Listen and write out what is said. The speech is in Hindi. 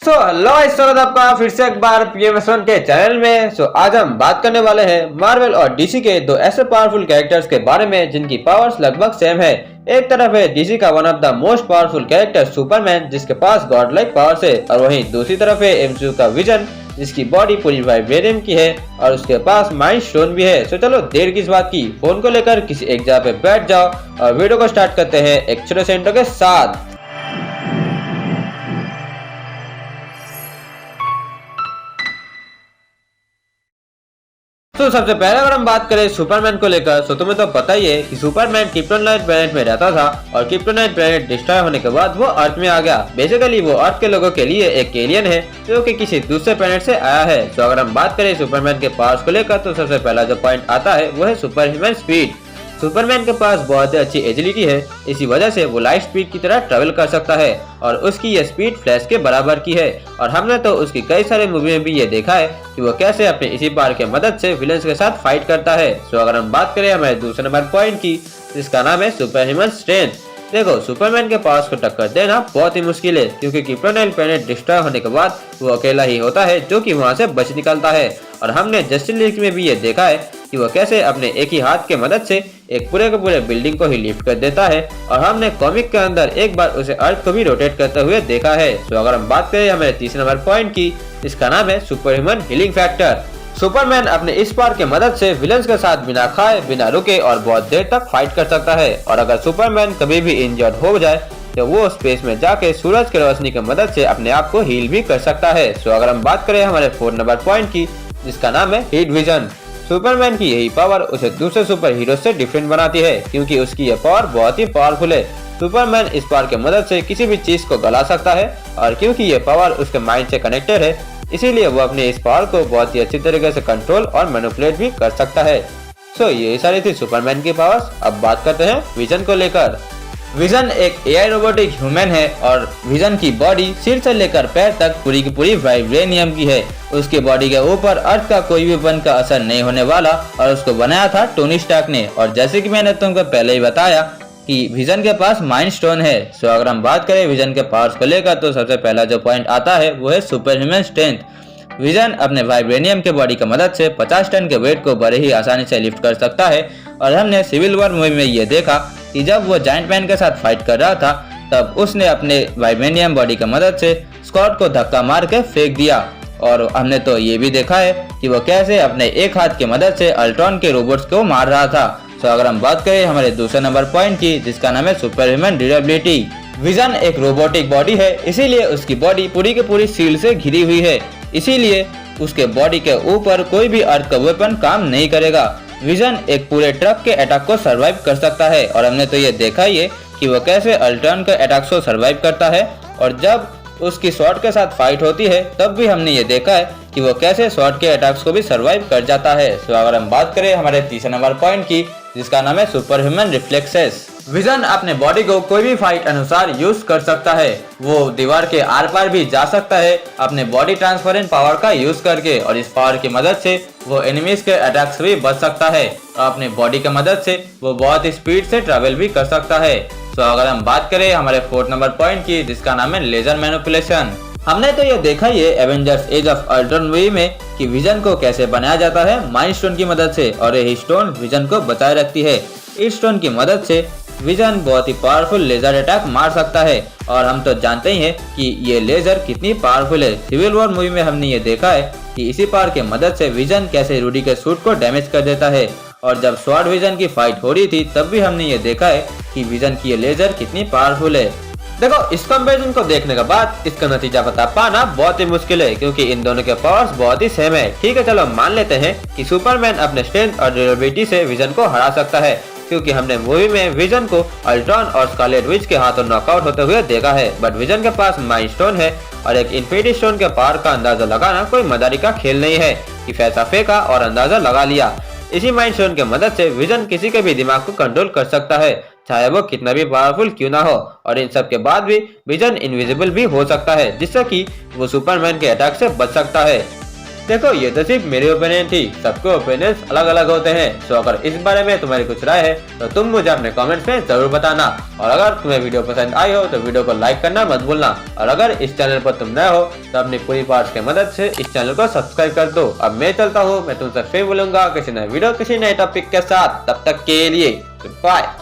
हेलो स्वागत है आपका फिर से एक बार पीएमएस1 के चैनल में। आज हम बात करने वाले हैं मार्वल और डीसी के दो ऐसे पावरफुल कैरेक्टर्स के बारे में जिनकी पावर्स लगभग सेम है। एक तरफ है डीसी का one of the most powerful character Superman जिसके पास गॉड लाइक पावर्स है, और वहीं दूसरी तरफ है एमसीयू का विजन जिसकी बॉडी पूरी वाइब्रेनियम की है और उसके पास माइंड स्टोन भी है। चलो देर किस बात की, फोन को लेकर किसी एक जगह पे बैठ जाओ और वीडियो को स्टार्ट करते हैं एक छोटे से इंट्रो के साथ। तो सबसे पहले अगर हम बात करें सुपरमैन को लेकर, तो तुम्हें तो पता ही है कि सुपरमैन क्रिप्टोनाइट प्लेनेट में रहता था और क्रिप्टोनाइट प्लेनेट डिस्ट्रॉय होने के बाद वो अर्थ में आ गया। बेसिकली वो अर्थ के लोगों के लिए एक एलियन है जो कि किसी दूसरे प्लेनेट से आया है। तो अगर हम बात करें सुपरमैन के पावर्स को लेकर, तो सबसे पहला जो पॉइंट आता है वो है सुपर ह्यूमन स्पीड। सुपरमैन के पास बहुत ही अच्छी एजिलिटी है, इसी वजह से वो लाइट स्पीड की तरह ट्रेवल कर सकता है और उसकी ये स्पीड फ्लैश के बराबर की है। और हमने तो उसकी कई सारे मूवी में भी ये देखा है कि वो कैसे अपने इसी पावर के मदद से विलेंस के साथ फाइट करता है। तो अगर हम बात करें हमारे दूसरे नंबर पॉइंट की, जिसका नाम है सुपर ह्यूमन स्ट्रेंथ। देखो सुपरमैन के पावर्स को टक्कर देना बहुत ही मुश्किल है, क्योंकि क्रिप्टोनाइट प्लेनेट डिस्ट्रॉय होने के बाद वो अकेला ही होता है जो कि वहां से बच निकलता है। और हमने जस्टिस लीग में भी ये देखा है कि वो कैसे अपने एक ही हाथ के मदद से एक पूरे के पूरे बिल्डिंग को ही लिफ्ट कर देता है। और हमने कॉमिक के अंदर एक बार उसे अर्थ को भी रोटेट करते हुए देखा है। तो अगर हम बात करें हमारे तीसरे नंबर पॉइंट की, इसका नाम है super human healing factor. Superman अपने इस पावर के मदद से विलन्स के साथ बिना खाए बिना रुके और बहुत देर तक फाइट कर सकता है। और अगर सुपरमैन कभी भी इंजर्ड हो जाए तो वो स्पेस में जाके सूरज की रोशनी की मदद से अपने आप को हील भी कर सकता है। तो अगर हम बात करें हमारे 4 नंबर पॉइंट की, जिसका नाम है हीट विजन। सुपरमैन की यही पावर उसे दूसरे सुपर हीरो से डिफरेंट बनाती है, क्योंकि उसकी यह पावर बहुत ही पावरफुल है। सुपरमैन इस पावर के मदद से किसी भी चीज को गला सकता है, और क्योंकि ये पावर उसके माइंड से कनेक्टेड है इसीलिए वो अपने इस पावर को बहुत ही अच्छी तरीके से कंट्रोल और मैनिपुलेट भी कर सकता है। ये सारी थी सुपरमैन की पावर्स। अब बात करते हैं विजन को लेकर। विजन एक एआई रोबोटिक ह्यूमन है और विजन की बॉडी सिर से लेकर पैर तक पूरी की पूरी वाइब्रेनियम की है। उसकी बॉडी के ऊपर अर्थ का कोई भी बन का असर नहीं होने वाला, और उसको बनाया था टोनी स्टार्क ने। और जैसे कि मैंने तुमको पहले ही बताया कि विजन के पास माइंड स्टोन है। अगर हम बात करें विजन के पावर्स को लेकर, तो सबसे पहला जो पॉइंट आता है वो है सुपर ह्यूमन स्ट्रेंथ। विजन अपने वाइब्रेनियम के बॉडी की मदद से 50 टन के वेट को बड़े ही आसानी से लिफ्ट कर सकता है। और हमने सिविल वॉर मूवी में ये देखा कि जब वो जायंट मैन के साथ फाइट कर रहा था तब उसने अपने वाइब्रेनियम बॉडी की मदद से स्कॉट को धक्का मार के फेंक दिया। और हमने तो ये भी देखा है कि वो कैसे अपने एक हाथ की मदद से अल्ट्रॉन के रोबोट्स को मार रहा था। अगर हम बात करें हमारे दूसरे नंबर पॉइंट की, जिसका नाम है सुपर ह्यूमन ड्यूरेबिलिटी। विजन एक रोबोटिक बॉडी है, इसीलिए उसकी बॉडी पूरी की पूरी स्टील से घिरी हुई है, इसीलिए उसके बॉडी के ऊपर कोई भी अर्थ का वेपन काम नहीं करेगा। विजन एक पूरे ट्रक के अटैक को सरवाइव कर सकता है, और हमने तो ये देखा ही है कि वो कैसे अल्ट्रॉन के अटैक को सरवाइव करता है। और जब उसकी स्वॉर्ड के साथ फाइट होती है तब भी हमने ये देखा है कि वो कैसे स्वॉर्ड के अटैक्स को भी सरवाइव कर जाता है। अगर हम बात करें हमारे तीसरे नंबर पॉइंट की, जिसका नाम है सुपर ह्यूमन रिफ्लेक्सेस। विजन अपने बॉडी को कोई भी फाइट अनुसार यूज कर सकता है। वो दीवार के आर पार भी जा सकता है अपने बॉडी ट्रांसफरेंट पावर का यूज करके, और इस पावर की मदद से वो एनिमीज के अटैक से भी बच सकता है। और अपने बॉडी की मदद से वो बहुत ही स्पीड से ट्रेवल भी कर सकता है। अगर हम बात करें हमारे 4 नंबर पॉइंट की, जिसका नाम है लेजर मैनिपुलेशन। हमने तो ये देखा ही है Avengers Age of Ultron movie में कि विजन को कैसे बनाया जाता है माइंड स्टोन की मदद से, और यही स्टोन विजन को बचाए रखती है। इस स्टोन की मदद से विजन बहुत ही पावरफुल लेजर अटैक मार सकता है, और हम तो जानते ही हैं कि ये लेजर कितनी पावरफुल है। सिविल वॉर मूवी में हमने ये देखा है कि इसी पावर की मदद से विजन कैसे रूडी के सूट को डैमेज कर देता है। और जब स्वॉर्ड विजन की फाइट हो रही थी तब भी हमने ये देखा है कि विजन की ये लेजर कितनी पावरफुल है। देखो इस कंपैरिजन को देखने के बाद इसका नतीजा बता पाना बहुत ही मुश्किल है, क्योंकि इन दोनों के पावर्स बहुत ही सेम है। ठीक है, चलो मान लेते हैं कि सुपरमैन अपने स्ट्रेंथ और ड्यूरेबिलिटी से विजन को हरा सकता है, क्योंकि हमने मूवी में विजन को अल्ट्रॉन और स्कारलेट विच के हाथों नॉकआउट होते हुए देखा है। बट विजन के पास माइंड स्टोन है, और एक इन्फिनिटी स्टोन के पावर का अंदाजा लगाना कोई मदारी का खेल नहीं है कि पैसा फेंका और अंदाजा लगा लिया। इसी माइंड स्टोन की मदद से विजन किसी के भी दिमाग को कंट्रोल कर सकता है, चाहे वो कितना भी पावरफुल क्यों ना हो। और इन सब के बाद भी विजन इनविजिबल भी हो सकता है, जिससे कि वो सुपरमैन के अटैक से बच सकता है। देखो ये तो सिर्फ मेरी ओपिनियन थी, सबके ओपिनियंस अलग अलग होते हैं। सो अगर इस बारे में तुम्हारी कुछ राय है तो तुम मुझे अपने कमेंट्स में जरूर बताना। और अगर तुम्हें वीडियो पसंद आई हो तो वीडियो को लाइक करना मत भूलना। और अगर इस चैनल पर तुम नए हो तो अपनी पूरी पार्ट्स की मदद से इस चैनल को सब्सक्राइब कर दो। अब मैं चलता हूँ, मैं तुमसे फिर मिलूंगा किसी नए वीडियो किसी नए टॉपिक के साथ। तब तक के लिए बाय।